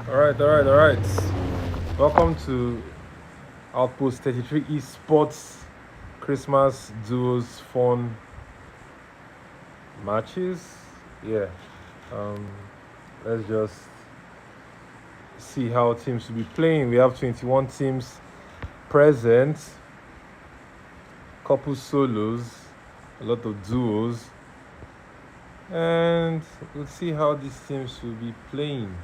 All right. Welcome to Outpost 33 Esports Christmas duos fun matches. Yeah. Um, let's just see how teams will be playing. We have 21 teams present, couple solos, a lot of duos, and we'll see how these teams will be playing.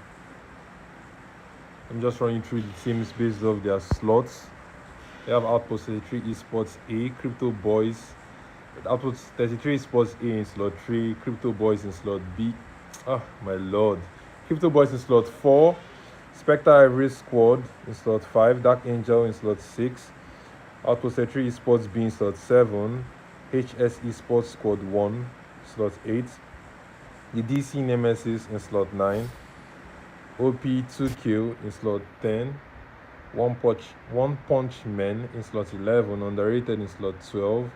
I'm just running through the teams based off their slots. We have Outpost 33 Esports A, Crypto Boys. Outpost 33 Esports A in slot 3, Crypto Boys in slot B. Oh my lord. Crypto Boys in slot 4, Spectre Ivory Squad in slot 5, Dark Angel in slot 6, Outpost 33 Esports B in slot 7, HS Esports Squad 1, slot 8, the DC Nemesis in slot 9, OP2Q in slot 10, One Punch Men in slot 11, Underrated in slot 12.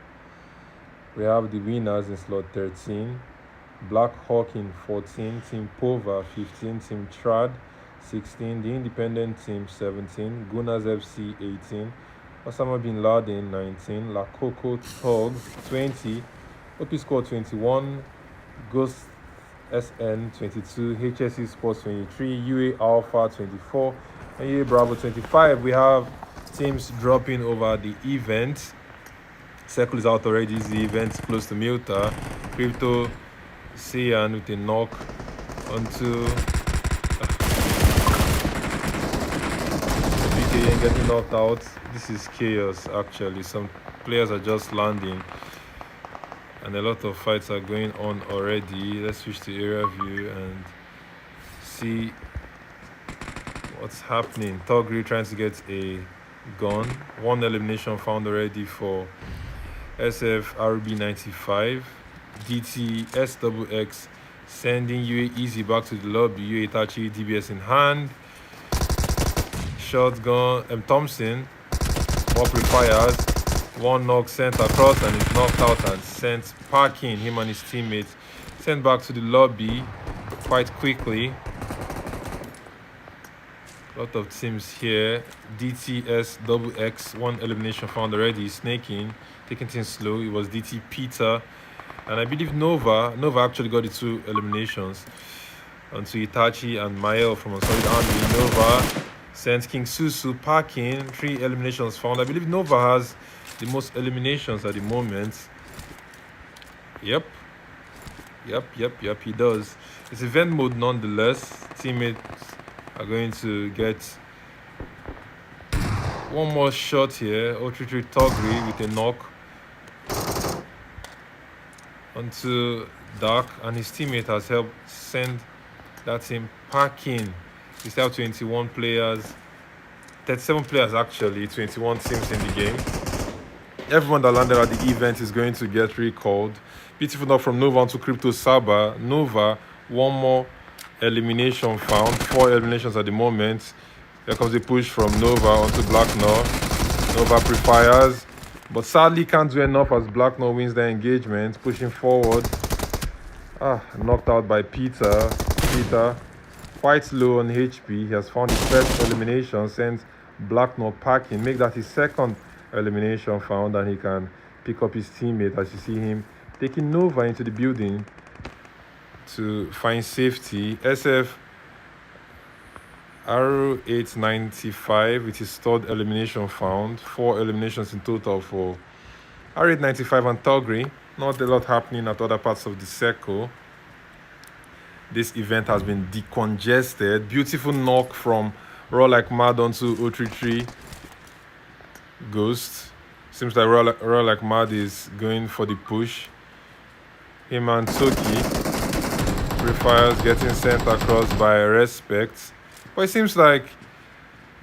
We have the winners in slot 13, Black Hawk in 14, Team Pova 15, Team Trad 16, the Independent Team 17, Gunners FC 18, Osama Bin Laden 19, La Coco Tog 20, OP Squad 21, Ghost SN 22, HSE Sports 23, UA Alpha 24, and UA Bravo 25. We have teams dropping over the event. Circle is out already. The event's close to Milta. Crypto Cyan with a knock onto BKN getting knocked out. This is chaos actually. Some players are just landing and a lot of fights are going on already. Let's switch to area view and see what's happening. Togri trying to get a gun. One elimination found already for SF RB95, DT SXX sending UA Easy back to the lobby. UA Itachi DBS in hand. Shotgun Thompson. More pre-fires. One knock sent across and is knocked out and sent packing. Him and his teammates sent back to the lobby quite quickly. A lot of teams here. DTSXX, one elimination found already. Snaking, taking things slow. It was DT Peter. And I believe Nova actually got the 2 eliminations. Onto Itachi and Mael from a solid army. Nova sent King Susu packing. 3 eliminations found. I believe Nova has the most eliminations at the moment. Yep, he does. It's event mode nonetheless. Teammates are going to get one more shot here. 033 Togri with a knock onto Dark, and his teammate has helped send that team packing. We still have 21 players, 37 players actually, 21 teams in the game. Everyone that landed at the event is going to get recalled. Beautiful knock from Nova onto Crypto Saba. Nova, one more elimination found. 4 eliminations at the moment. Here comes a push from Nova onto Blacknor. Nova pre-fires, but sadly can't do enough as Blacknor wins the engagement. Pushing forward. Knocked out by Peter. Peter, quite low on HP. He has found his first elimination, sends Blacknor packing. Make that his second elimination found, and he can pick up his teammate as you see him taking Nova into the building to find safety. SF Arrow 895 with his 3rd elimination found. 4 eliminations in total for Arrow 895 and Togri. Not a lot happening at other parts of the circle. This event has been decongested. Beautiful knock from Raw Like Mad onto 033 Ghost. Seems like Raw Like Mad is going for the push. Him and Toki. Pre-fires getting sent across by Respect. But it seems like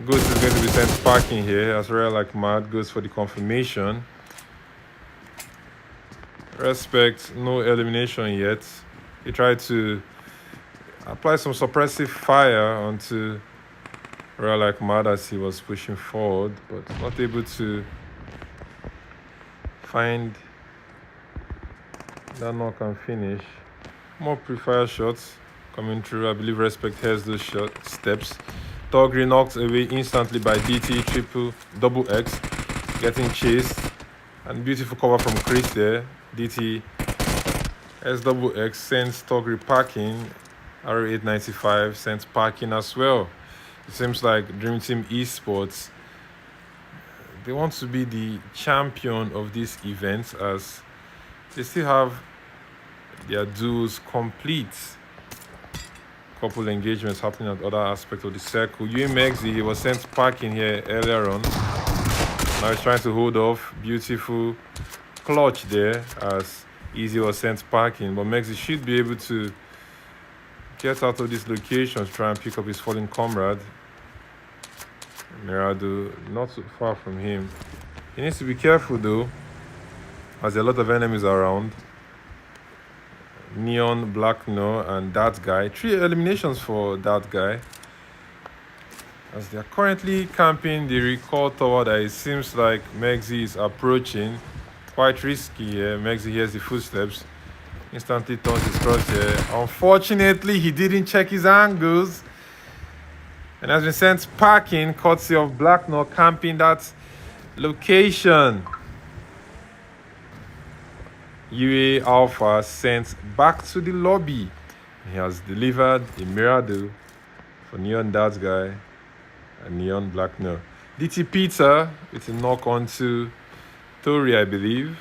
Ghost is going to be sent packing here as Raw Like Mad goes for the confirmation. Respect, no elimination yet. He tried to apply some suppressive fire onto Raw Like Mad as he was pushing forward, but not able to find that knock and finish. More pre-fire shots coming through. I believe Respect has those steps. Togri knocked away instantly by DT triple double X, getting chased. And beautiful cover from Chris there. DT S double X sends Togri packing. R895 sends packing as well. It seems like Dream Team Esports, they want to be the champion of this event as they still have their duels complete. Couple engagements happening at other aspects of the circle. UMXZ, he was sent packing here earlier on. Now he's trying to hold off. Beautiful clutch there as Easy was sent packing. But Mexi should be able to get out of this location to try and pick up his fallen comrade. Mirado not so far from him. He needs to be careful though, as there are a lot of enemies around. Neon, Black No, and that guy. 3 eliminations for that guy. As they are currently camping the recall tower that it seems like Mexi is approaching. Quite risky here. Mexi hears the footsteps. Instantly turns his crosshair. Unfortunately, he didn't check his angles. And has been sent packing, courtesy of Black No camping that location. UA Alpha sent back to the lobby. He has delivered a Mirado for Neon That Guy and Neon Black No. DT Peter with a knock onto Tori, I believe.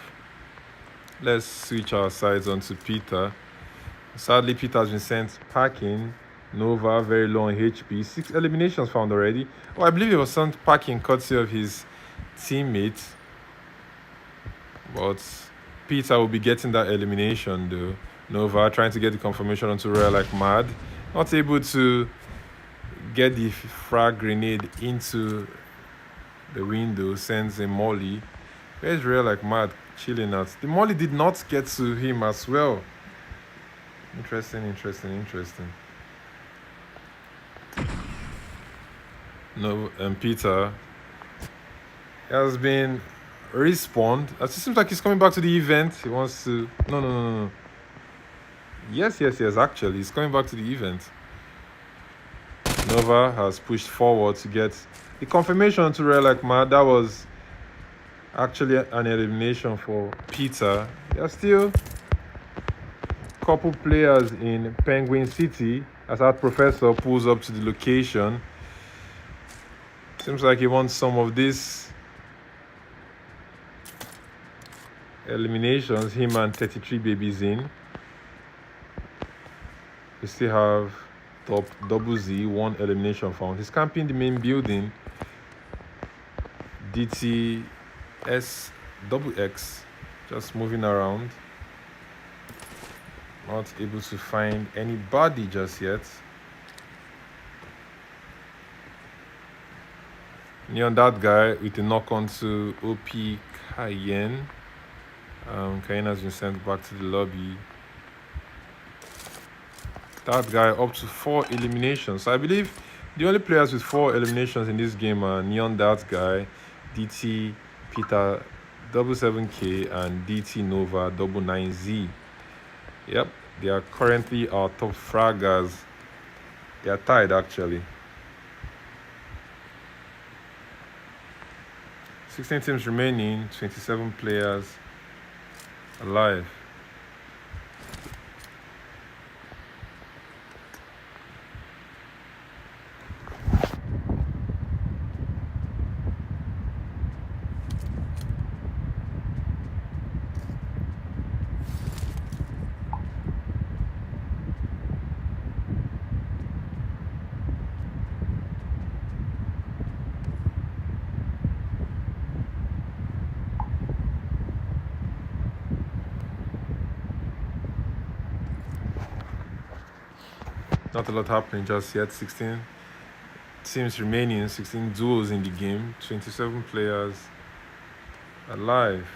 Let's switch our sides onto Peter. Sadly, Peter has been sent packing. Nova, very low on HP. 6 eliminations found already. Oh, I believe he was sent packing courtesy of his teammate. But Peter will be getting that elimination though. Nova trying to get the confirmation onto Royal like mad. Not able to get the frag grenade into the window. Sends a molly. Where's Royal like mad chilling out? The molly did not get to him as well. Interesting. No, and Peter has been respawned. It seems like he's coming back to the event. He wants to. No. Yes. Actually, he's coming back to the event. Nova has pushed forward to get the confirmation to Real like mad. That was actually an elimination for Peter. There are still a couple players in Penguin City as our professor pulls up to the location. Seems like he wants some of these eliminations, him and 33 babies in. We still have top double Z, 1 elimination found. He's camping the main building. DT S double X just moving around. Not able to find anybody just yet. Neon That Guy with a knock on to OP Cayenne. Cayenne has been sent back to the lobby. That guy up to 4 eliminations. So I believe the only players with 4 eliminations in this game are Neon That Guy, DT Peter 77K, and DT Nova 99Z. Yep, they are currently our top fraggers. They are tied actually. 16 teams remaining, 27 players alive. Not a lot happening just yet. 16 teams remaining, 16 duels in the game, 27 players alive.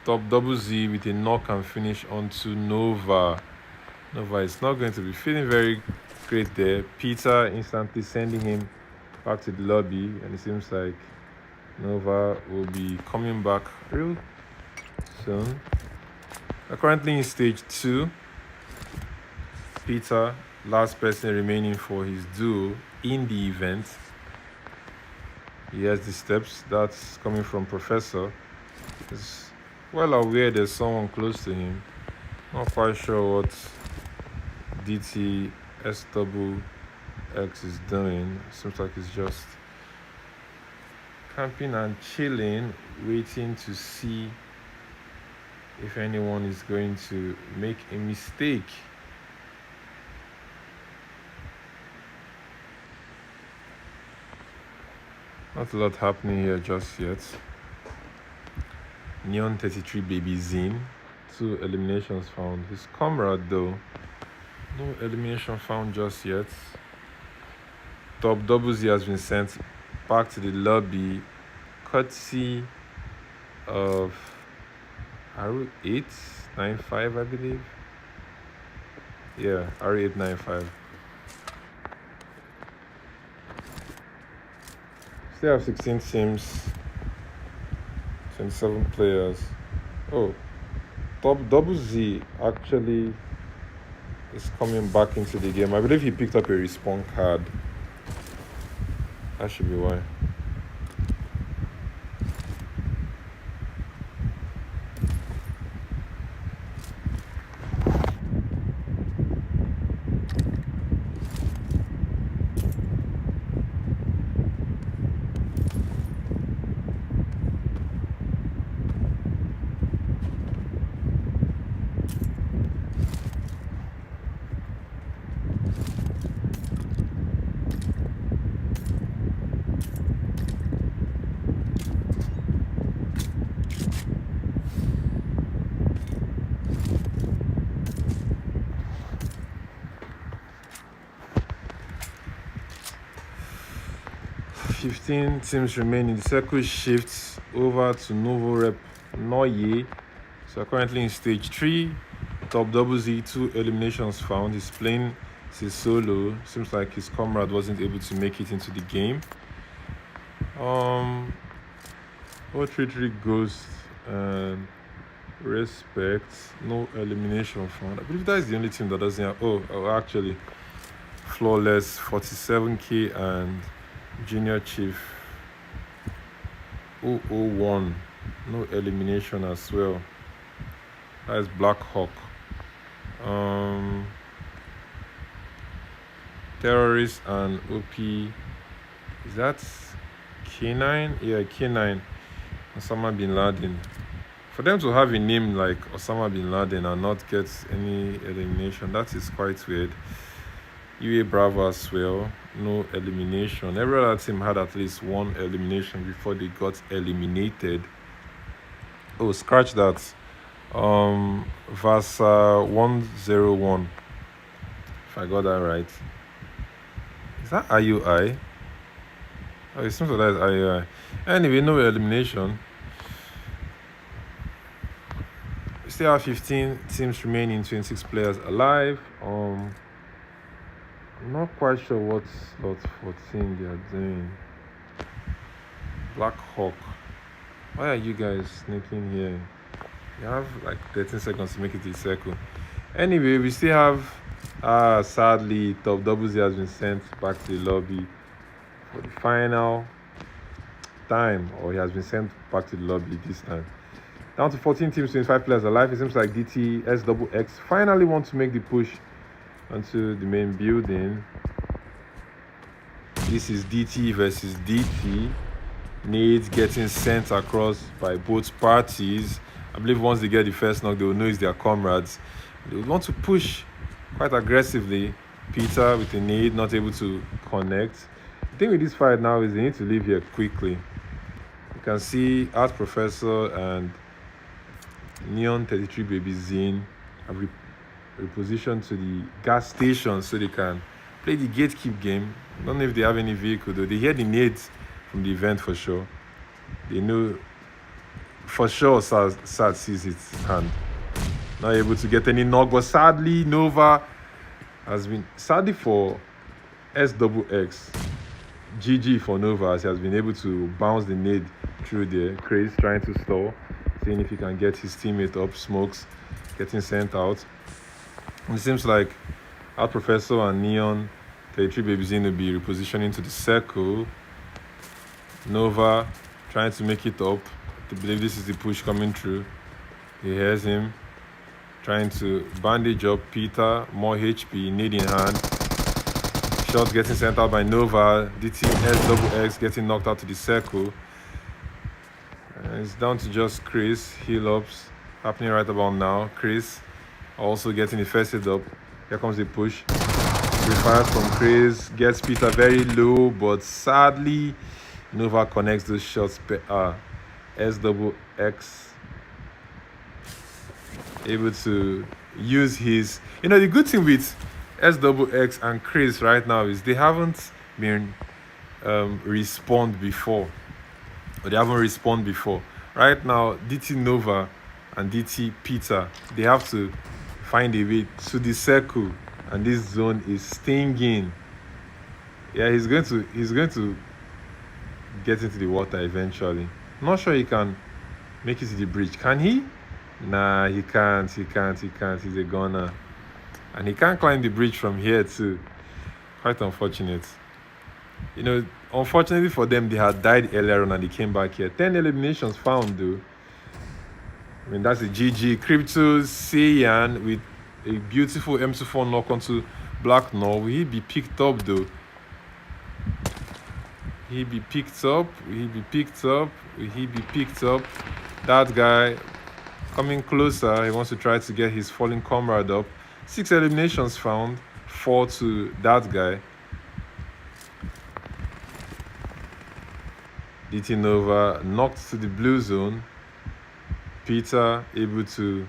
Top double Z with a knock and finish onto Nova. Nova is not going to be feeling very great there. Peter instantly sending him back to the lobby, and it seems like Nova will be coming back real soon. We're currently in stage 2. Peter, last person remaining for his duo in the event. He has the steps. That's coming from Professor. He's well aware there's someone close to him. Not quite sure what DT SXX is doing. Seems like he's just camping and chilling, waiting to see if anyone is going to make a mistake. Not a lot happening here just yet. Neon 33 Baby Zine, 2 eliminations found. His comrade though, no elimination found just yet. Top Double Z has been sent back to the lobby, courtesy of RU895, I believe. Yeah, RU895. Still have 16 teams, 27 players. Oh, Top Double Z actually is coming back into the game. I believe he picked up a respawn card. That should be why. Fifteen teams remain in the circle. Shifts over to Novo Rep Noye. So currently in stage 3. Top Double Z, 2 eliminations found. He's playing his solo. Seems like his comrade wasn't able to make it into the game. 033 Ghost and Respect, no elimination found. I believe that is the only team that doesn't have. Oh, actually, Flawless 47K and Junior Chief 001, no elimination as well. That is Black Hawk. Terrorist and OP, is that K9? Yeah, K9. Osama Bin Laden. For them to have a name like Osama Bin Laden and not get any elimination, that is quite weird. UA Bravo as well, no elimination. Every other team had at least 1 elimination before they got eliminated. Oh, scratch that. Vasa 101. If I got that right. Is that IUI? Oh, it seems like that is IUI. Anyway, no elimination. We still have 15 teams remaining, 26 players alive. I'm not quite sure what slot 14 they are doing. Black Hawk. Why are you guys sneaking here? You have like 13 seconds to make it to the circle. Anyway, we still have, sadly, Top Double Z has been sent back to the lobby for the final time, or he has been sent back to the lobby this time. Down to 14 teams, 25 players alive. It seems like DT SXX finally want to make the push onto the main building. This is DT versus DT. Nades getting sent across by both parties. I believe once they get the first knock, they will know it's their comrades. They would want to push quite aggressively. Peter with a nade, not able to connect. The thing with this fight now is they need to leave here quickly. You can see Art Professor and Neon 33 Baby Zine have repositioned to the gas station so they can play the gatekeep game. I don't know if they have any vehicle though. They hear the nades from the event for sure. They know for sure Sad sees its hand. Not able to get any knock, but sadly, Nova has been, sadly for SXX, GG for Nova, as he has been able to bounce the nade through there. Chris trying to stall, seeing if he can get his teammate up. Smokes getting sent out. And it seems like Art Professor and Neon 33 Babysine will be repositioning to the circle. Nova trying to make it up. To believe this is the push coming through. He hears him trying to bandage up Peter, more HP, nade in hand. Shot getting sent out by Nova. DTSXX getting knocked out to the circle. And it's down to just Chris. Heal ups happening right about now. Chris also getting the first hit up. Here comes the push. Fires from Chris. Gets Peter very low, but sadly, Nova connects those shots. SXX able to use his. The good thing with SXX and Chris right now is they haven't been respawned before. Or they haven't respawned before. Right now, DT Nova and DT Peter, they have to find a way to the circle, and this zone is stinging. Yeah, he's going to get into the water eventually. Not sure he can make it to the bridge. Can he? Nah, he can't. He's a gunner. And he can't climb the bridge from here too. Quite unfortunate. Unfortunately for them, they had died earlier on and they came back here. 10 eliminations found though. I mean, that's a GG. Crypto Saiyan with a beautiful M24 knock onto Black Null. Will he be picked up though? Will he be picked up? That guy coming closer. He wants to try to get his fallen comrade up. 6 eliminations found. 4 to that guy. DT Nova knocked to the blue zone. Peter able to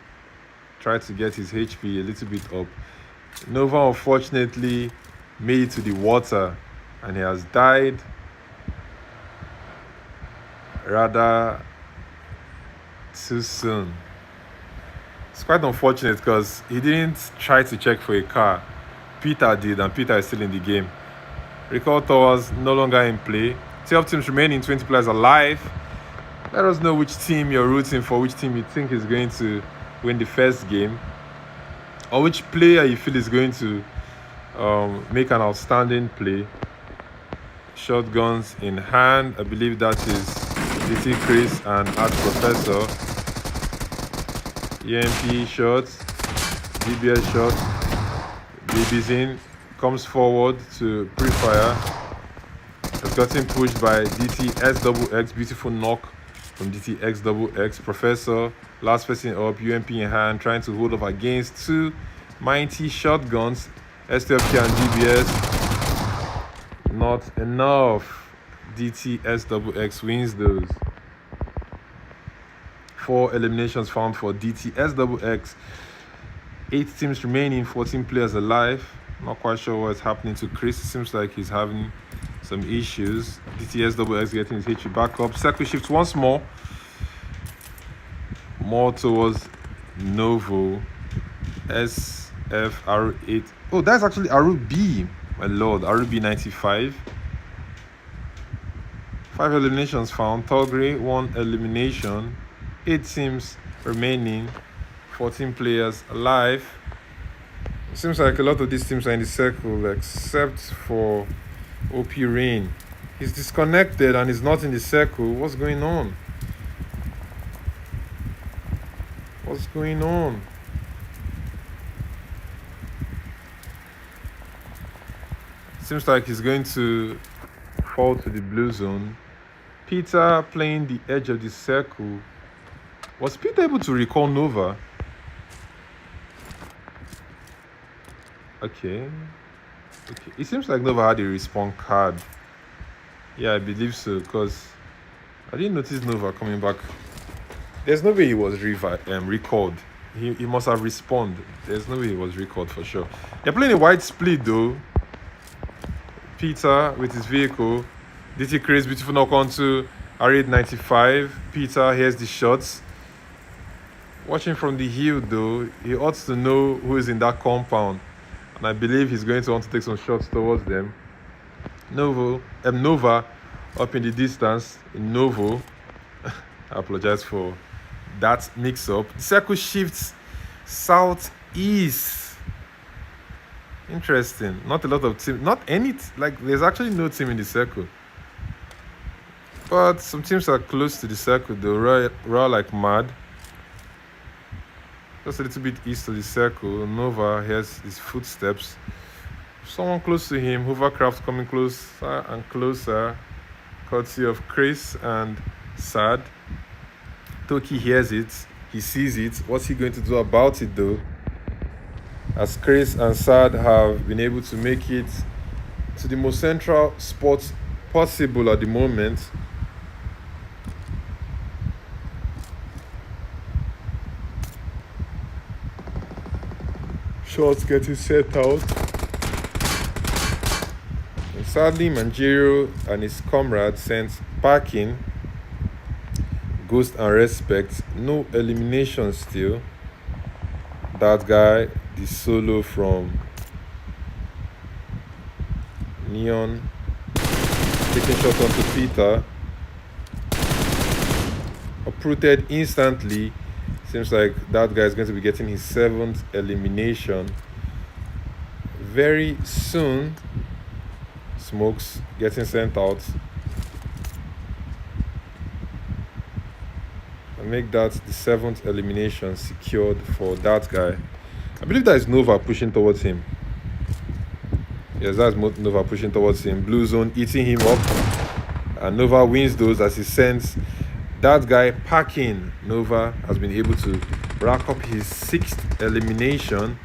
try to get his HP a little bit up. Nova unfortunately made it to the water and he has died rather too soon. It's quite unfortunate because he didn't try to check for a car. Peter did, and Peter is still in the game. Recall Towers no longer in play. 12 teams remaining, 20 players alive. Let us know which team you're rooting for, which team you think is going to win the first game, or which player you feel is going to make an outstanding play. Shotguns in hand. I believe that is DT Chris and Art Professor. EMP shots, DBS shots. Babysine comes forward to pre-fire. Has gotten pushed by DTSXX. Beautiful knock from DTSXX. Professor, last person up, UMP in hand, trying to hold up against 2 mighty shotguns. STFK and DBS. Not enough. DTSXX wins those. 4 eliminations found for DTSXX. 8 teams remaining, 14 players alive. Not quite sure what's happening to Chris. It seems like he's having some issues. DTSXX getting his HP back up. Circle shifts once more. More towards Novo. SFR8. Oh, that's actually Aru B. My lord, Aru B95. 5 eliminations found. Togri, 1 elimination. 8 teams remaining. 14 players alive. It seems like a lot of these teams are in the circle except for OP Rain. He's disconnected and he's not in the circle. What's going on? Seems like he's going to fall to the blue zone. Peter playing the edge of the circle. Was Peter able to recall Nova? Okay. It seems like Nova had a respawn card. Yeah, I believe so, because I didn't notice Nova coming back. There's no way he was recalled. He must have respawned. There's no way he was recalled for sure. They're playing a wide split though. Peter with his vehicle. DT Chris, beautiful knock onto R895. Peter hears the shots. Watching from the hill, though, he ought to know who is in that compound. And I believe he's going to want to take some shots towards them. Nova up in the distance. Novo. I apologize for that mix-up. The circle shifts southeast. Interesting. Not a lot of team. Not any. Like, there's actually no team in the circle. But some teams are close to the circle, though. Raw like mad. Just a little bit east of the circle. Nova hears his footsteps. Someone close to him. Hovercraft coming closer and closer. Courtesy of Chris and Sad. Toki hears it. He sees it. What's he going to do about it, though? As Chris and Sad have been able to make it to the most central spot possible at the moment. Shots getting set out. And sadly, Manjiro and his comrade sent packing. Ghost and Respect. No elimination still. That guy, the solo from Neon, taking shot onto Peter. Uprooted instantly. Seems like that guy is going to be getting his 7th elimination very soon. Smokes getting sent out. And make that the 7th elimination secured for that guy. I believe that is Nova pushing towards him. Yes, that's Nova pushing towards him. Blue zone eating him up. And Nova wins those as he sends that guy packing. Nova has been able to rack up his 6th elimination.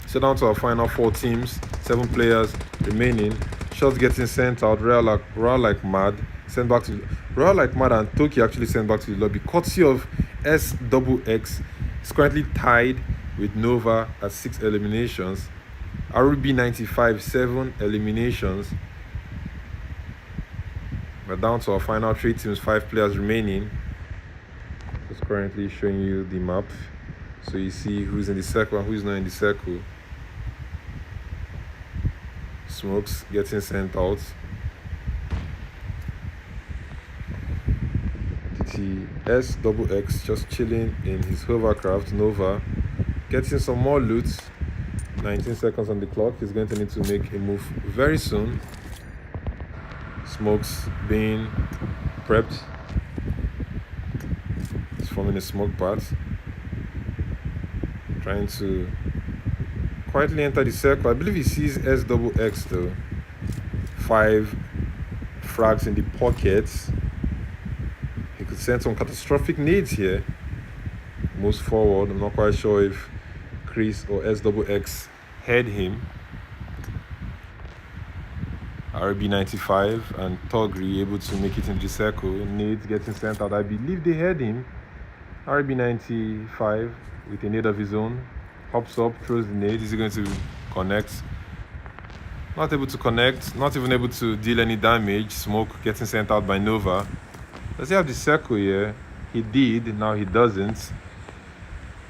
So down to our final 4 teams, 7 players remaining. Shots getting sent out. Raw like mad. Sent back to Raw like mad, and Toki actually sent back to the lobby. Courtesy of SXX. Is currently tied with Nova at 6 eliminations. RB95 7 eliminations. We're down to our final 3 teams, 5 players remaining. Just currently showing you the map, so you see who's in the circle and who's not in the circle. Smokes getting sent out. SXX just chilling in his hovercraft. Nova getting some more loot. 19 seconds on the clock. He's going to need to make a move very soon. Smokes being prepped. He's forming a smoke path. Trying to quietly enter the circle. I believe he sees SXX though. 5 frags in the pockets. He could send some catastrophic nades here. Moves forward. I'm not quite sure if Chris or SXX heard him. RB95 and Togri able to make it into the circle. Nades getting sent out. I believe they heard him. RB95 with a nade of his own. Hops up, throws the nade. Is he going to connect? Not able to connect. Not even able to deal any damage. Smoke getting sent out by Nova. Does he have the circle here? He did. Now he doesn't.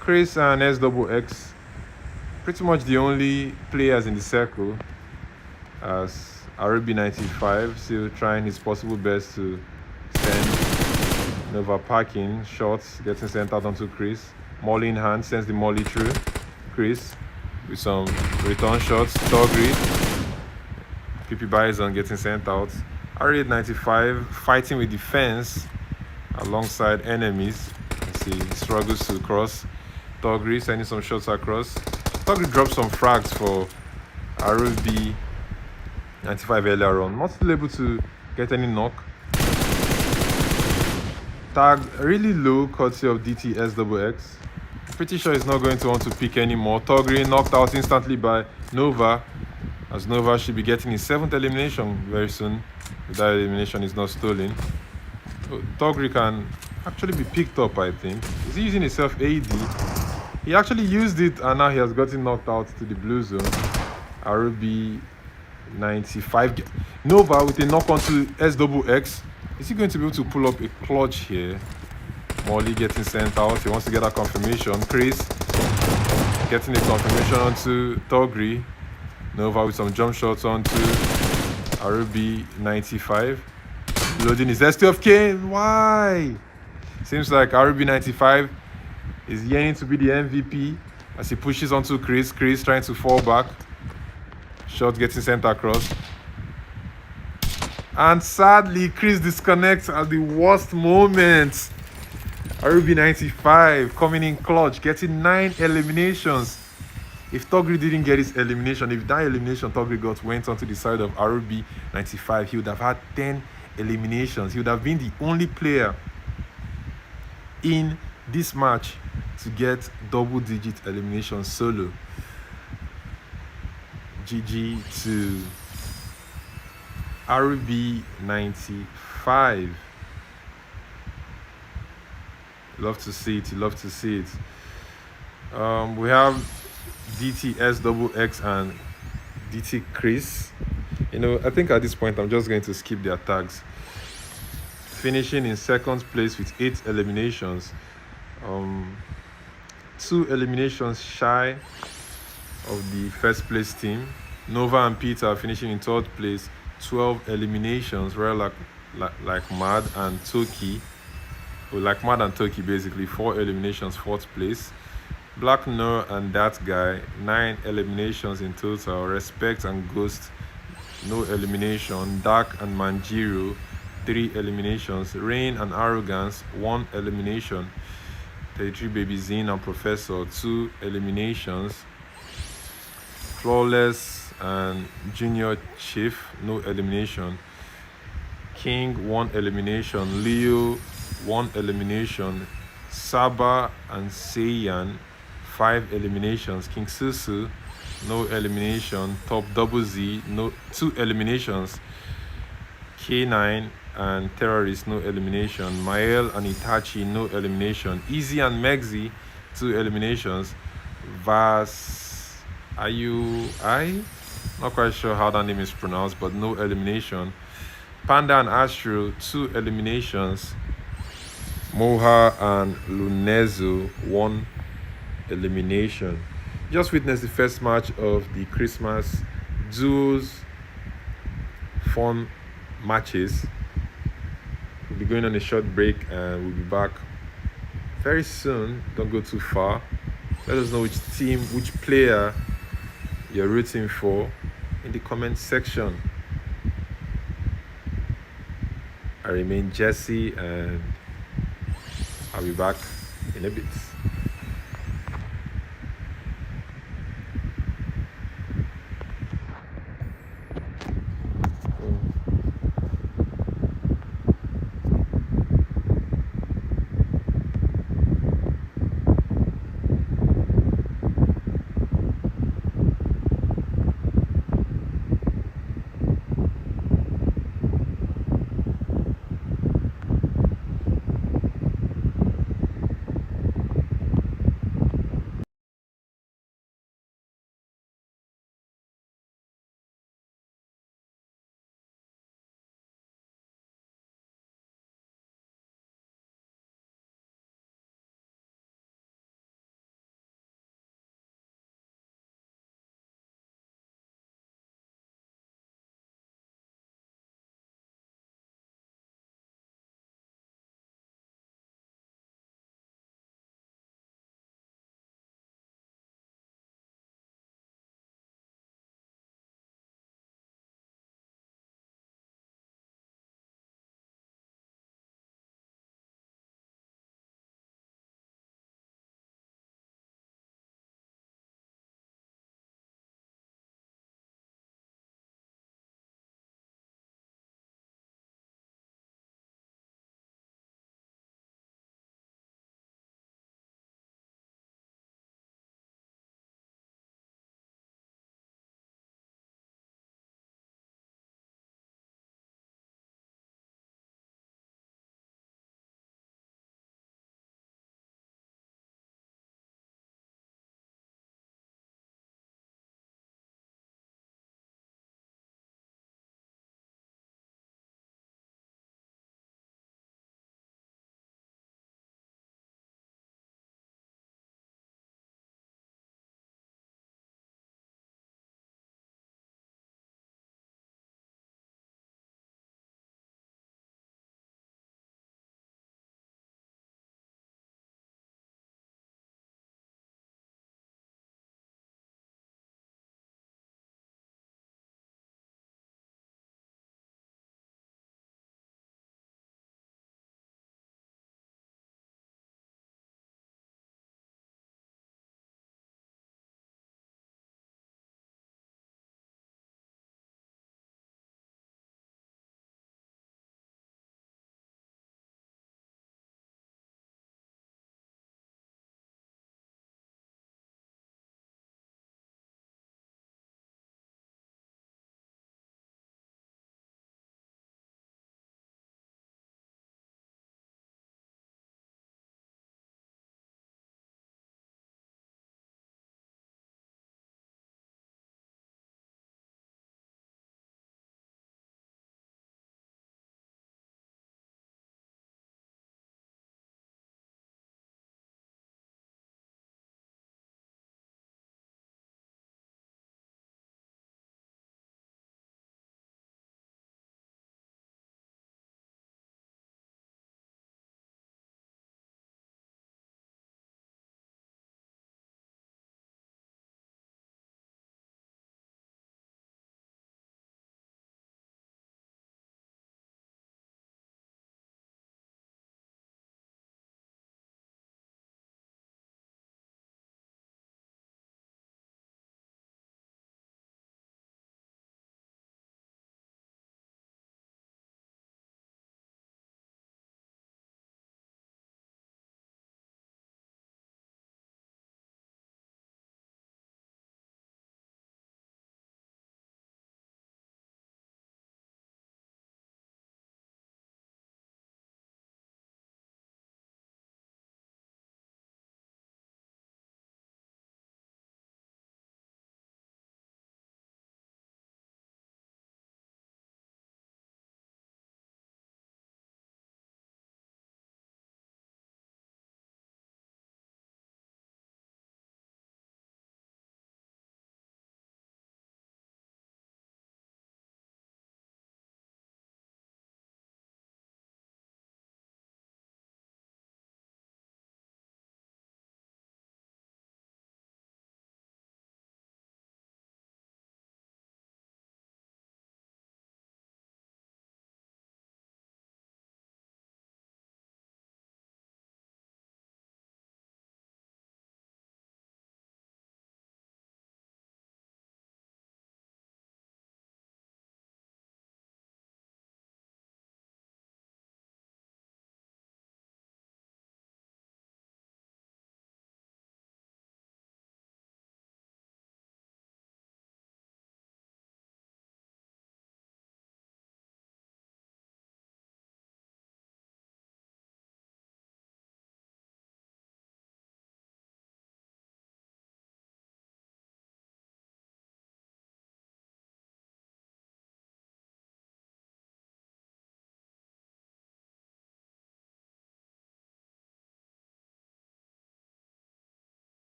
Chris and SXX pretty much the only players in the circle, as RB95 still trying his possible best to send Nova packing. Shots getting sent out onto Chris. Molly in hand, sends the molly through. Chris with some return shots. Togri. PP Bison getting sent out. R895 fighting with defense alongside enemies. Let's see, he struggles to cross. Togri sending some shots across. Togri dropped some frags for RB95 earlier on. Not still able to get any knock. Tag really low, courtesy of DTSXX. Pretty sure he's not going to want to pick anymore. Togri knocked out instantly by Nova, as Nova should be getting his 7th elimination very soon. If that elimination is not stolen. Togri can actually be picked up, I think. Is he using his self AD? He actually used it, and now he has gotten knocked out to the blue zone. RB95. Nova with a knock onto SXX. Is he going to be able to pull up a clutch here? Molly getting sent out. He wants to get a confirmation. Chris getting a confirmation onto Togri. Nova with some jump shots onto RB 95. Loading his STF Kane. Why? Seems like RB 95 is yearning to be the MVP as he pushes onto Chris. Chris trying to fall back. Shot getting sent across. And sadly, Chris disconnects at the worst moment. RB 95 coming in clutch, getting 9 eliminations. If Togri didn't get his elimination, if that elimination Togri got went onto the side of RB 95, he would have had 10 eliminations. He would have been the only player in this match to get double-digit elimination solo. GG to RB 95. Love to see it. Love to see it. We have DTS and DT Chris. I think at this point I'm just going to skip their tags. Finishing in second place with 8 eliminations. 2 eliminations shy of the first place team. Nova and Peter are finishing in third place, 12 eliminations, where like Mad and Toki. Like Mad and Toki, basically 4 eliminations, fourth place. Black Nur and that guy, 9 eliminations in total. Respect and Ghost, no elimination. Dark and Manjiro, 3 eliminations. Rain and Arrogance, 1 elimination. 33 Baby Zine and Professor, 2 eliminations. Flawless and Junior Chief, no elimination. King, 1 elimination. Leo, 1 elimination. Saba and Seiyan, 5 eliminations. King Susu, no elimination. Top Double Z, 2 eliminations. K9 and Terrorist, no elimination. Mael and Itachi, no elimination. Easy and Megzi, 2 eliminations. Vas Ayui, not quite sure how that name is pronounced, but no elimination. Panda and Astro, 2 eliminations. Moha and Lunezu, 1 elimination. Just witnessed the first match of the Christmas duos fun matches. We'll be going on a short break and we'll be back very soon. Don't go too far. Let us know which team, which player you're rooting for in the comment section. I remain Jesse and I'll be back in a bit.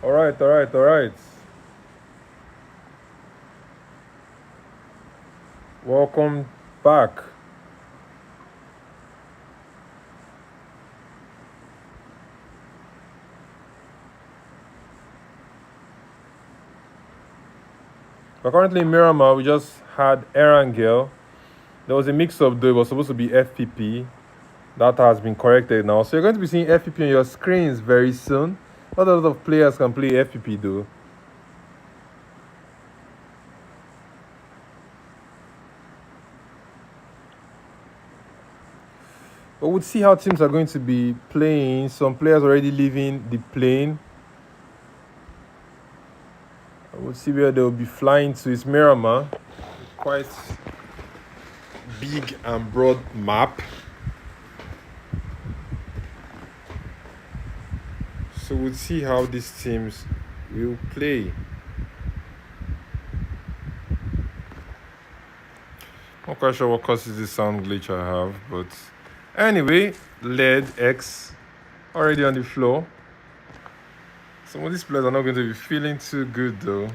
All right, all right, all right. Welcome back. We're currently in Miramar. We just had Erangel. There was a mix-up though. It was supposed to be FPP. That has been corrected now. So you're going to be seeing FPP on your screens very soon. Not a lot of players can play FPP though. But we'll see how teams are going to be playing. Some players already leaving the plane. We'll see where they'll be flying to. It's Miramar. Quite big and broad map. So we'll see how these teams will play. Not quite sure what causes this sound glitch I have, but anyway, LED X already on the floor. Some of these players are not going to be feeling too good though.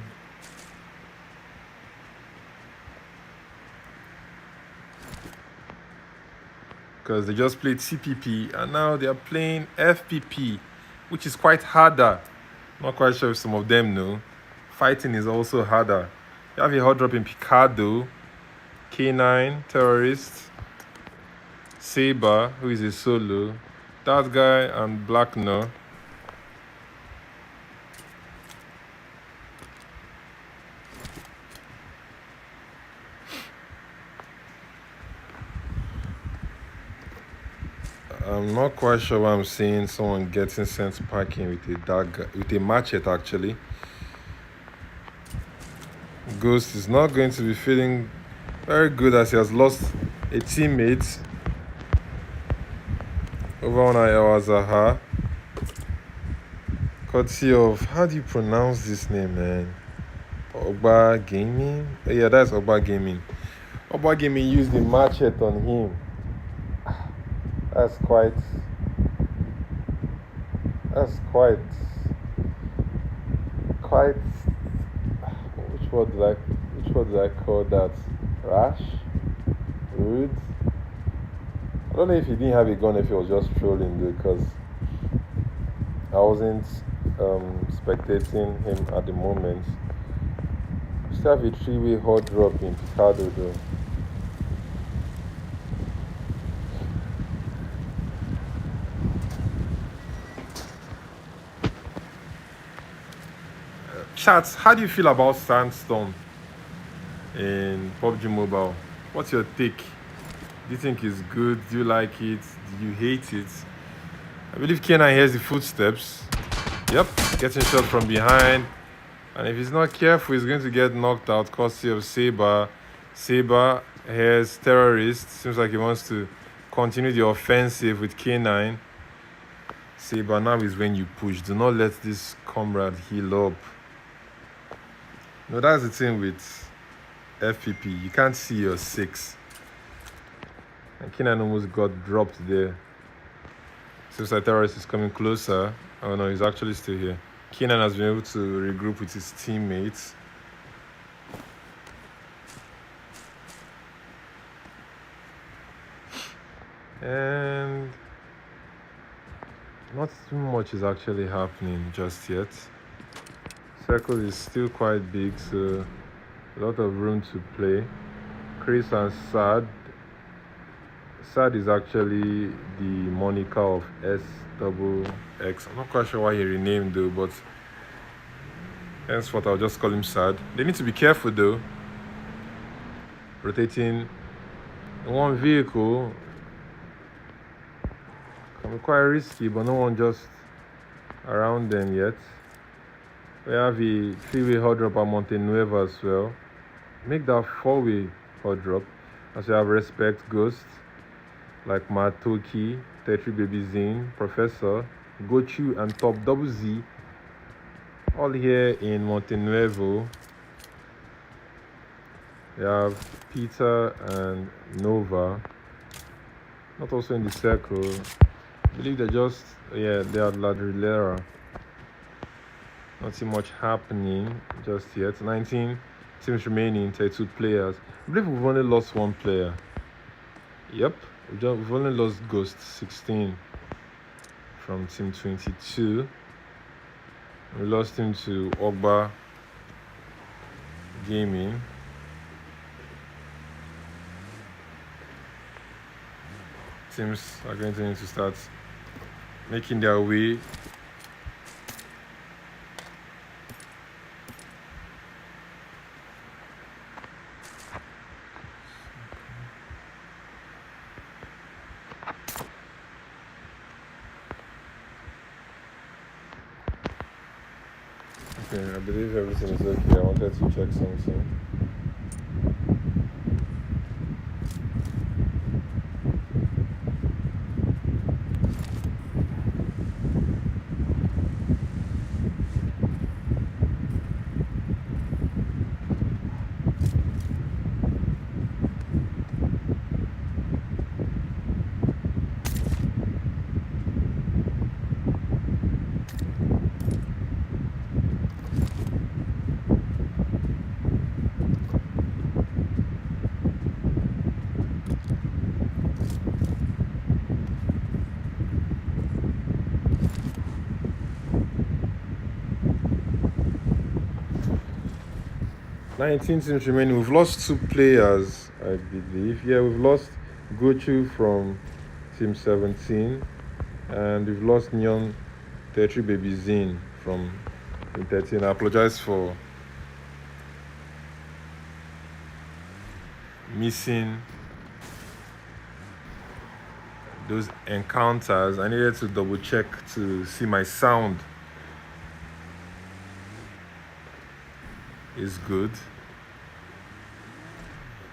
Because they just played CPP and now they are playing FPP, which is quite harder. Not quite sure if some of them know. Fighting is also harder. You have a hot drop in Picardo, K9, Terrorist, Saber, who is a solo, that guy, and Blackner. I'm not quite sure why I'm seeing someone getting sent to parking with a dagger, with a machete actually. Ghost is not going to be feeling very good as he has lost a teammate over on El Zaha. Courtesy of, how do you pronounce this name, man? Oba Gaming? Yeah, that's Oba Gaming. Oba Gaming used the machete on him. That's quite, which word did I call that? Rash? Rude? I don't know if he didn't have a gun, if he was just trolling though, because I wasn't spectating him at the moment. We still have a 3-way hot drop in Picardo though. Chats, how do you feel about Sandstorm in PUBG Mobile? What's your take? Do you think it's good? Do you like it? Do you hate it? I believe Kenan hears the footsteps. Yep, getting shot from behind. And if he's not careful, he's going to get knocked out courtesy of Saber. Saber hears Terrorist. Seems like he wants to continue the offensive with K9. Saber, now is when you push. Do not let this comrade heal up. No, that's the thing with FPP. You can't see your 6. And Kenan almost got dropped there. Seems like Terrorist is coming closer. Oh no, he's actually still here. Kenan has been able to regroup with his teammates. And not too much is actually happening just yet. Circle is still quite big, so a lot of room to play. Chris and Sad. Sad is actually the moniker of SXX. I'm not quite sure why he renamed though, but henceforth I'll just call him Sad. They need to be careful though. Rotating one vehicle can be quite risky, but no one just around them yet. We have a 3-way hot drop at Montenueva as well. Make that 4-way hot drop. As we have Respect Ghost, like Matoki, Tetri Baby Zine, Professor, Gochu, and Top Double Z, all here in Montenuevo. We have Peter and Nova, not also in the circle. I believe they're just, yeah, they are Ladrilera. Nothing much happening just yet. 19 teams remaining, 32 players. I believe we've only lost one player. Yep, we've only lost Ghost 16 from team 22. We lost him to Ogba Gaming. Teams are going to need to start making their way. Okay, I believe everything is okay. I wanted to check something. Nineteen teams remaining. We've lost 2 players, I believe. Yeah, we've lost Gochu from team 17, and we've lost Nyon Tetri Baby Zin from team 13. I apologize for missing those encounters. I needed to double check to see my sound is good.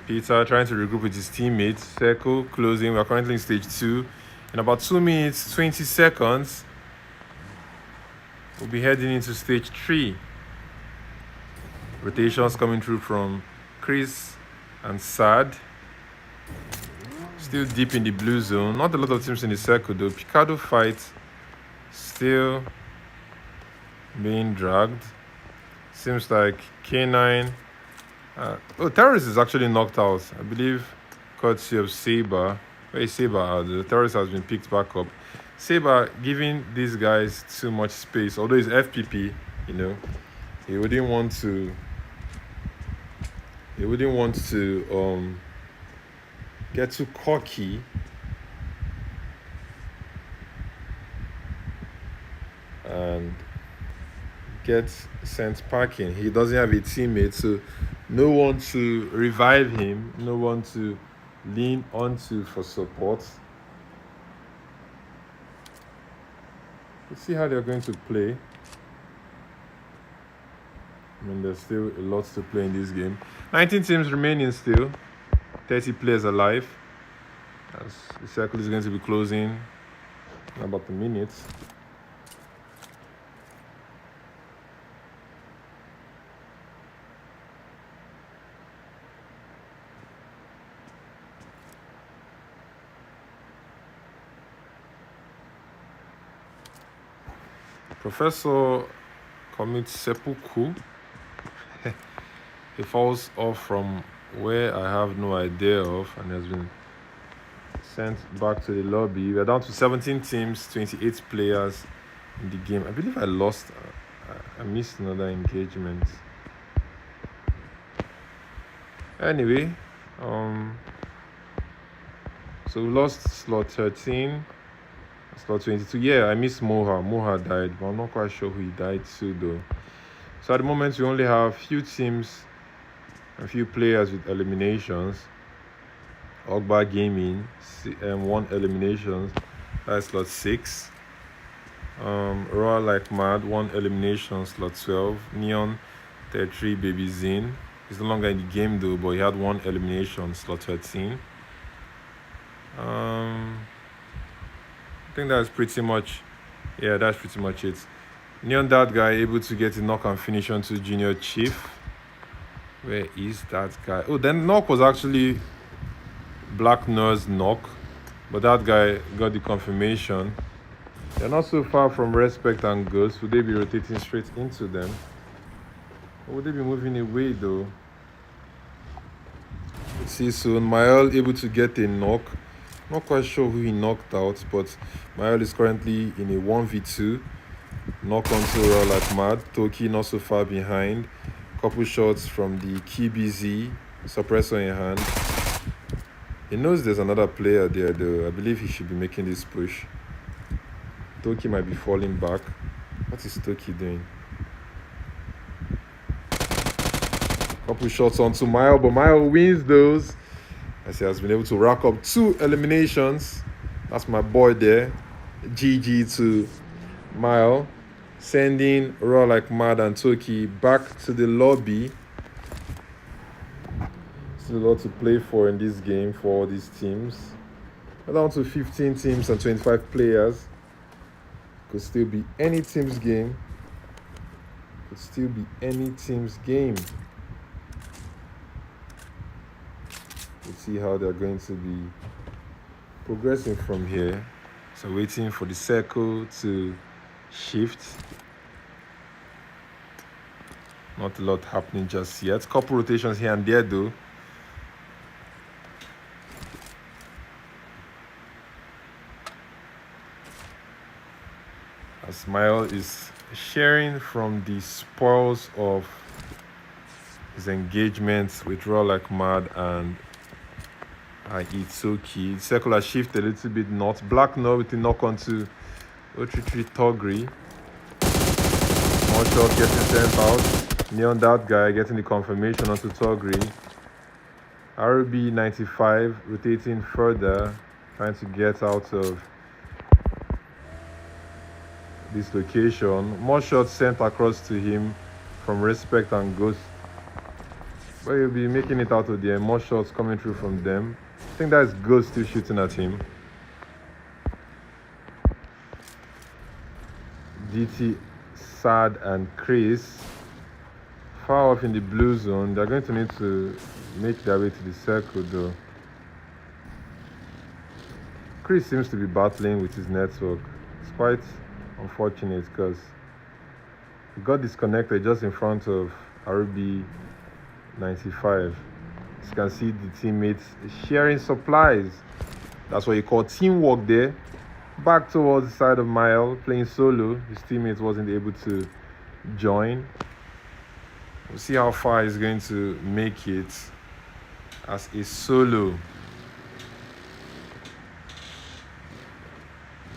Peter trying to regroup with his teammates. Circle closing. We're currently in stage 2. In about 2 minutes, 20 seconds, we'll be heading into stage 3. Rotations coming through from Chris and Sad. Still deep in the blue zone. Not a lot of teams in the circle though. Picado fight still being dragged. Seems like K9. Terrorist is actually knocked out. I believe courtesy of Saber. Where is Saber? The Terrorist has been picked back up. Saber giving these guys too much space. Although it's FPP, you know, he wouldn't want to get too cocky. And get sent packing. He doesn't have a teammate, so no one to revive him, no one to lean onto for support. Let's see how they're going to play. I mean, there's still a lot to play in this game. 19 teams remaining still. 30 players alive. As the circle is going to be closing in about a minute. Professor commits seppuku. He falls off from where I have no idea of and has been sent back to the lobby. We're down to 17 teams, 28 players in the game. I believe I lost. I missed another engagement. Anyway, so we lost slot 13. Slot 22. Yeah, I missed Moha. Moha died, but I'm not quite sure who he died to though. So at the moment, we only have few teams, a few players with eliminations. Ogba Gaming, 1 elimination. That's slot 6. Raw Like Mad, 1 elimination, slot 12. Neon 33 Baby Zin. He's no longer in the game though, but he had 1 elimination, slot 13. I think that's pretty much, yeah, that's pretty much it. Neon that guy able to get a knock and finish onto Junior Chief. Where is that guy? Oh, then knock was actually Black Nurse knock, but that guy got the confirmation. They're not so far from Respect and Ghost. Would they be rotating straight into them? Or would they be moving away though? Let's see soon. Mael able to get a knock. Not quite sure who he knocked out, but Mael is currently in a 1v2. Knock onto Raw like mad. Toki not so far behind. Couple shots from the KBZ. Suppressor in hand. He knows there's another player there though. I believe he should be making this push. Toki might be falling back. What is Toki doing? Couple shots onto Mael, but Mael wins those as he has been able to rack up 2 eliminations. That's my boy there. GG to Mael. Sending Raw like mad and Toki back to the lobby. Still a lot to play for in this game for all these teams. We're down to 15 teams and 25 players. Could still be any team's game. Could still be any team's game. We'll see how they're going to be progressing from here. So waiting for the circle to shift. Not a lot happening just yet. Couple rotations here and there though. As Mael is sharing from the spoils of his engagement with Raw like mad and Itsuki. Circular shift a little bit north. Black Nord with the knock onto 033 Togri. More shot getting sent out. Neon that guy getting the confirmation onto Togri. RB 95 rotating further, trying to get out of this location. More shots sent across to him from Respect and Ghost. But he'll be making it out of there. More shots coming through from them. I think that's Ghost still shooting at him. DT, Sad and Chris far off in the blue zone. They're going to need to make their way to the circle though. Chris seems to be battling with his network. It's quite unfortunate because he got disconnected just in front of RB 95. As you can see, the teammates sharing supplies. That's what you call teamwork there. Back towards the side of Mael, playing solo. His teammate wasn't able to join. We'll see how far he's going to make it as a solo.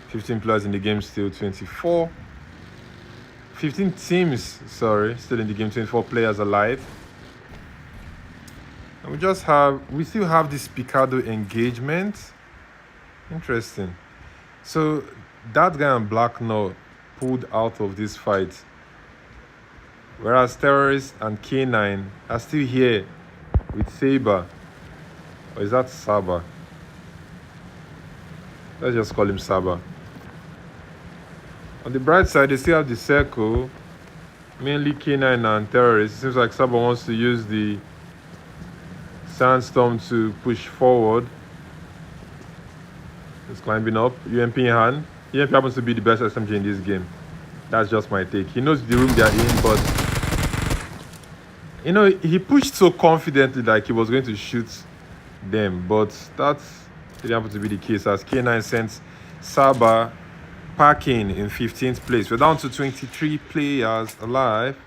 15 players in the game, still 24. 15 teams, sorry, still in the game, 24 players alive. And we still have this Picado engagement. Interesting. So that guy on Black Nord pulled out of this fight, whereas Terrorist and K9 are still here with Saber. Or is that Saba? Let's just call him Saba. On the bright side, they still have the circle, mainly K9 and Terrorist. It seems like Saba wants to use the Sandstorm to push forward. He's climbing up, UMP in hand. UMP happens to be the best SMG in this game. That's just my take. He knows the room they're in, but you know, he pushed so confidently like he was going to shoot them, but that didn't happen to be the case as K9 sent Saba packing in 15th place. We're down to 23 players alive.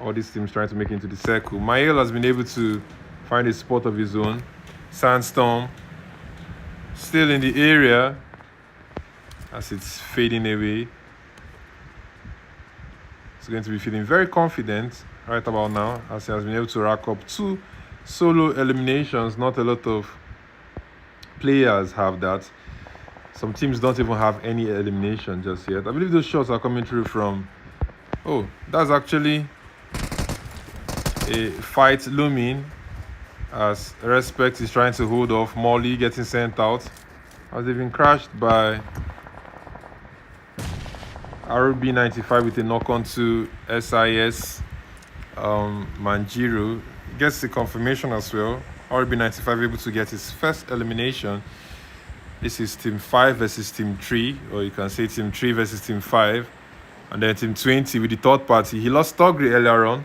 All these teams trying to make it into the circle. Mael has been able to find a spot of his own. Sandstorm still in the area as it's fading away. He's going to be feeling very confident right about now as he has been able to rack up 2 solo eliminations. Not a lot of players have that. Some teams don't even have any elimination just yet. I believe those shots are coming through from... Oh, that's actually a fight looming as Respect is trying to hold off Molly getting sent out as they've been crashed by RB95 with a knock onto SIS Manjiro. Gets the confirmation as well. RB95 able to get his first elimination. This is Team 5 versus Team 3, or you can say Team 3 versus Team 5. And then Team 20 with the third party. He lost Togri earlier on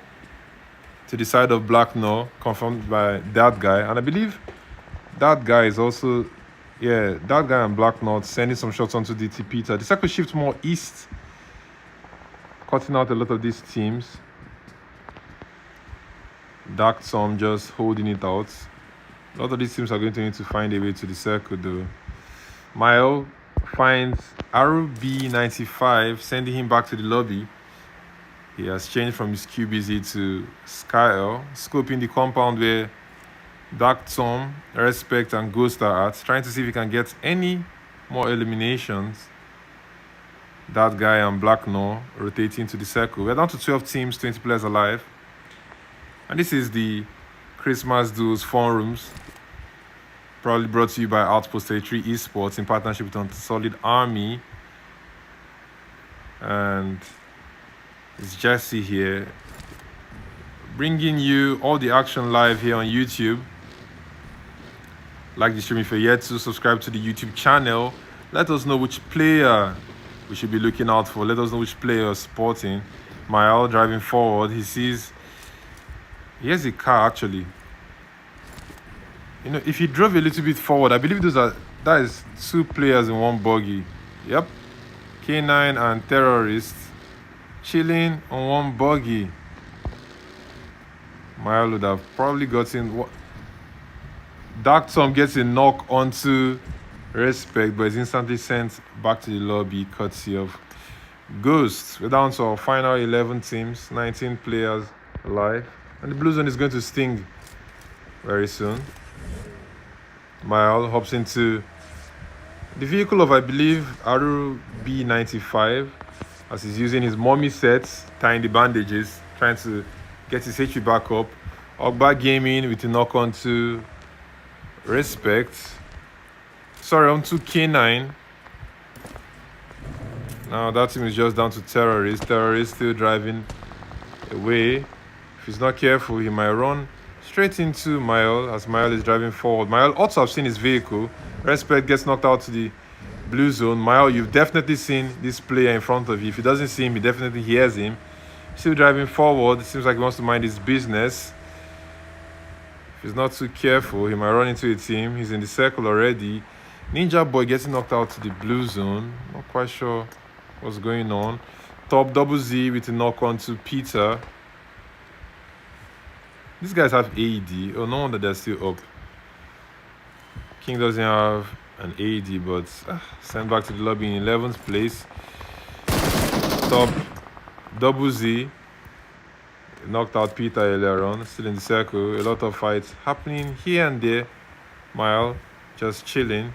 to the side of Blacknor, confirmed by that guy. And I believe that guy is also, yeah, that guy and Blacknor sending some shots onto DT Peter. The circle shifts more east, cutting out a lot of these teams. Dark Tom just holding it out. A lot of these teams are going to need to find a way to the circle though. Mile finds RB95, sending him back to the lobby. He has changed from his QBZ to Skyle, scoping the compound where Dark Tom, Respect, and Ghost are at, trying to see if he can get any more eliminations. That guy and Blacknor rotating to the circle. We're down to 12 teams, 20 players alive. And this is the Christmas Duels forums, probably brought to you by Outpost 83 Esports in partnership with Unsolid Army. And it's Jesse here, bringing you all the action live here on YouTube. Like the stream if you're yet to subscribe to the YouTube channel. Let us know which player we should be looking out for. Let us know which player you're supporting. Mael driving forward. He has a car actually. You know, if he drove a little bit forward, I believe that is two players in one buggy. Yep. K9 and Terrorist chilling on one buggy. Mael would have probably gotten Dark Tom gets a knock onto Respect, but is instantly sent back to the lobby courtesy of Ghost. We're down to our final 11 teams, 19 players alive. And the Blue Zone is going to sting very soon. Mael hops into the vehicle of, I believe, RB95, as he's using his mommy sets, tying the bandages, trying to get his HP back up. Ogba Gaming with a knock on to Respect. Sorry, on to K9. Now that team is just down to Terrorist. Terrorist still driving away. If he's not careful, he might run straight into Mael as Mael is driving forward. Mael also have seen his vehicle. Respect gets knocked out to the Blue Zone. Mael, you've definitely seen this player in front of you. If he doesn't see him, he definitely hears him. Still driving forward. It seems like he wants to mind his business. If he's not too careful, he might run into a team. He's in the circle already. Ninja Boy getting knocked out to the Blue Zone. Not quite sure what's going on. Top Double Z with a knock on to Peter. These guys have AED. Oh, no wonder they're still up. King doesn't have an AED, but sent back to the lobby in 11th place. Top Double Z knocked out Peter earlier on. Still in the circle. A lot of fights happening here and there. Mile just chilling.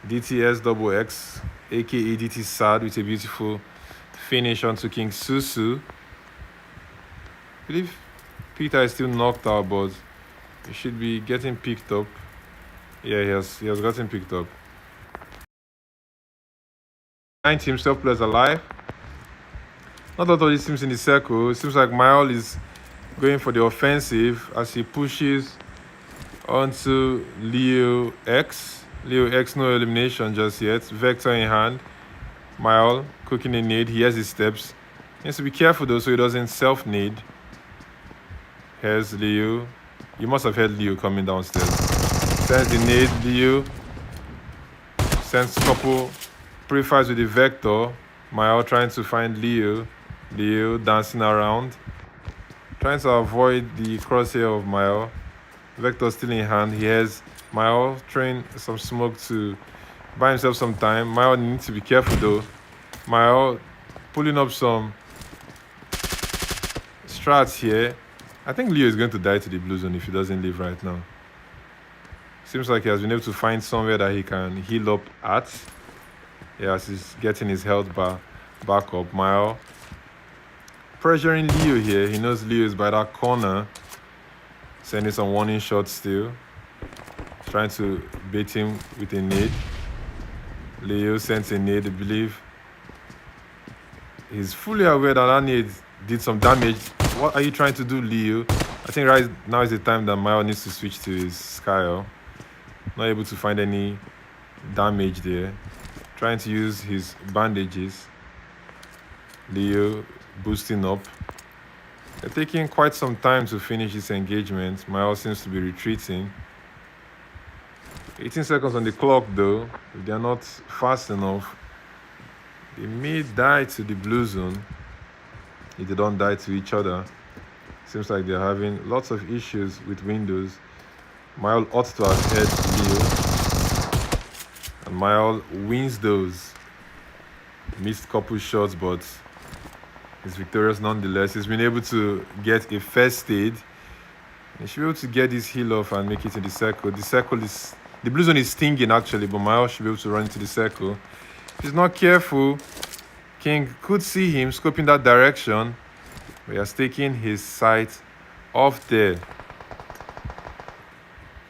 DTS Double X, aka DT Sad, with a beautiful finish onto King Susu. I believe Peter is still knocked out, but he should be getting picked up. Yeah, he has gotten picked up. 9 teams, 12 players alive. Not all these teams in the circle. It seems like Mael is going for the offensive as he pushes onto Leo X. Leo X, no elimination just yet. Vector in hand. Mael cooking a nade. He has his steps. He has to be careful though so he doesn't self-nade. Here's Leo. You must have heard Leo coming downstairs. Sends the nade, Leo. Sends a couple pre-fires with the Vector. Mael trying to find Leo. Leo dancing around. Trying to avoid the crosshair of Mael. Vector still in hand. He has Mael throwing some smoke to buy himself some time. Mael needs to be careful though. Mael pulling up some strats here. I think Leo is going to die to the Blue Zone if he doesn't leave right now. Seems like he has been able to find somewhere that he can heal up at. Yes, he's getting his health back up. Mael pressuring Leo here. He knows Leo is by that corner. Sending some warning shots still. Trying to bait him with a nade. Leo sends a nade, I believe. He's fully aware that that nade did some damage. What are you trying to do, Leo? I think right now is the time that Mael needs to switch to his Skyle. Not able to find any damage there. Trying to use his bandages. Leo boosting up. They're taking quite some time to finish this engagement. Mile seems to be retreating. 18 seconds on the clock though. If they're not fast enough, they may die to the blue zone. If they don't die to each other. Seems like they're having lots of issues with Windows. Mile ought to have hit Leo. And Mile wins those. Missed couple shots, but he's victorious nonetheless. He's been able to get a first aid. He should be able to get his heal off and make it to the circle. The blue zone is stinging actually, but Mile should be able to run into the circle. If he's not careful, King could see him scoping that direction. But he has taken his sight off there.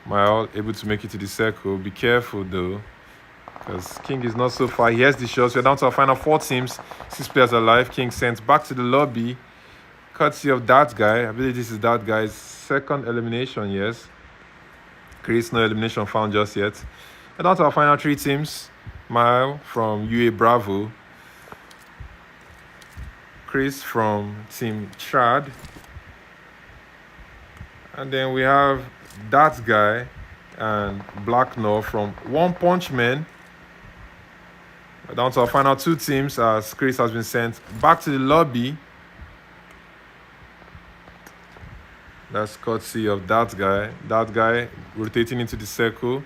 Mile able to make it to the circle. Be careful though, because King is not so far. He has the shots. We're down to our final 4 teams. 6 players alive. King sent back to the lobby. Courtesy of that guy. I believe this is that guy's second elimination, yes. Chris, no elimination found just yet. We're down to our final 3 teams. Mile from UA Bravo. Chris from Team Chad. And then we have that guy and Black Knorr from One Punch Man. We're down to our final 2 teams as Chris has been sent back to the lobby. That's courtesy of that guy. That guy rotating into the circle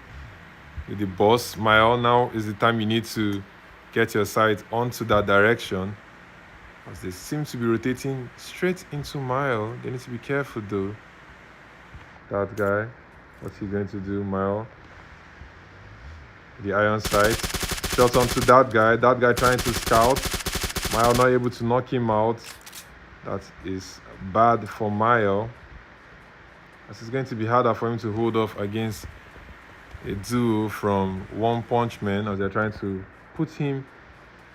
with the boss. Mile, now is the time you need to get your sight onto that direction, as they seem to be rotating straight into Mile. They need to be careful though. That guy, what's he going to do? Mile, the iron sight. Shot onto that guy trying to scout. Mile not able to knock him out. That is bad for Mile, as it's going to be harder for him to hold off against a duo from One Punch Man as they're trying to put him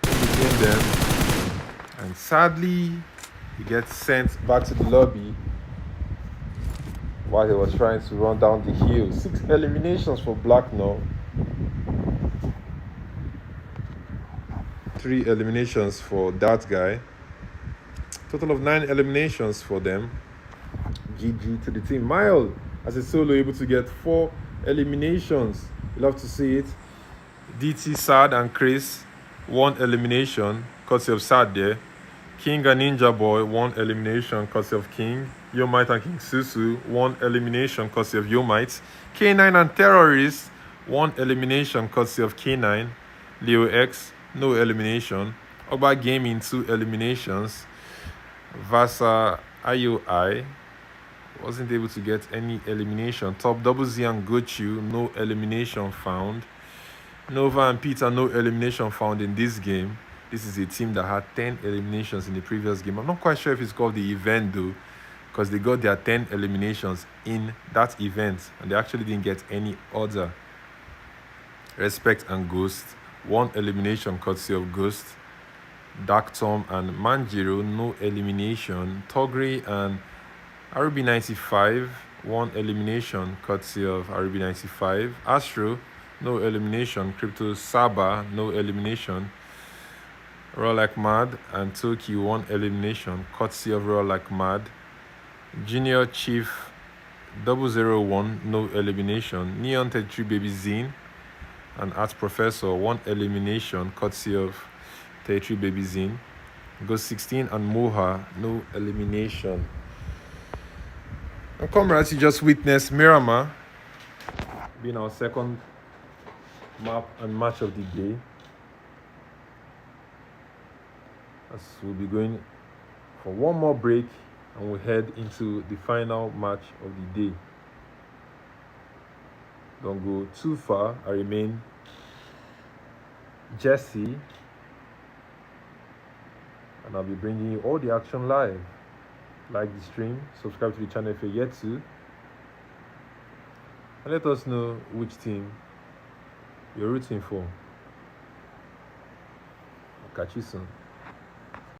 between them. And sadly, he gets sent back to the lobby while he was trying to run down the hill. 6 eliminations for Black Knorr. 3 eliminations for that guy. Total of 9 eliminations for them. GG to the team. Mile, as a solo, able to get 4 eliminations. You love to see it. DT, Sad, and Chris, 1 elimination, courtesy of Sad there. King and Ninja Boy, 1 elimination, courtesy of King. Yomite and King Susu, 1 elimination, courtesy of Yomite. K9 and Terrorist, 1 elimination, courtesy of K9. Leo X, no elimination. Oba Gaming, 2 eliminations. Vasa IOI wasn't able to get any elimination. Top Double Z and Gochu, no elimination found. Nova and Peter, no elimination found in this game. This is a team that had 10 eliminations in the previous game. I'm not quite sure if it's called the event though, because they got their 10 eliminations in that event and they actually didn't get any other. Respect and Ghost, 1 elimination courtesy of Ghost. Dark Tom and Manjiro, no elimination. Togri and RB95, 1 elimination courtesy of RB95. Astro, no elimination. Crypto Saba, no elimination. Raw Like Mad and Toki, 1 elimination courtesy of Raw Like Mad. Junior Chief 001, no elimination. Neon 33 Baby Zine and Art Professor, 1 elimination courtesy of 33 Baby Zine. Ghost 16 and Moha, no elimination. And comrades, you just witnessed Miramar being our second map and match of the day, as we'll be going for one more break and we'll head into the final match of the day. Don't go too far. I remain Jesse, and I'll be bringing you all the action live. Like the stream, subscribe to the channel if you're yet to, and let us know which team you're rooting for. I'll catch you soon.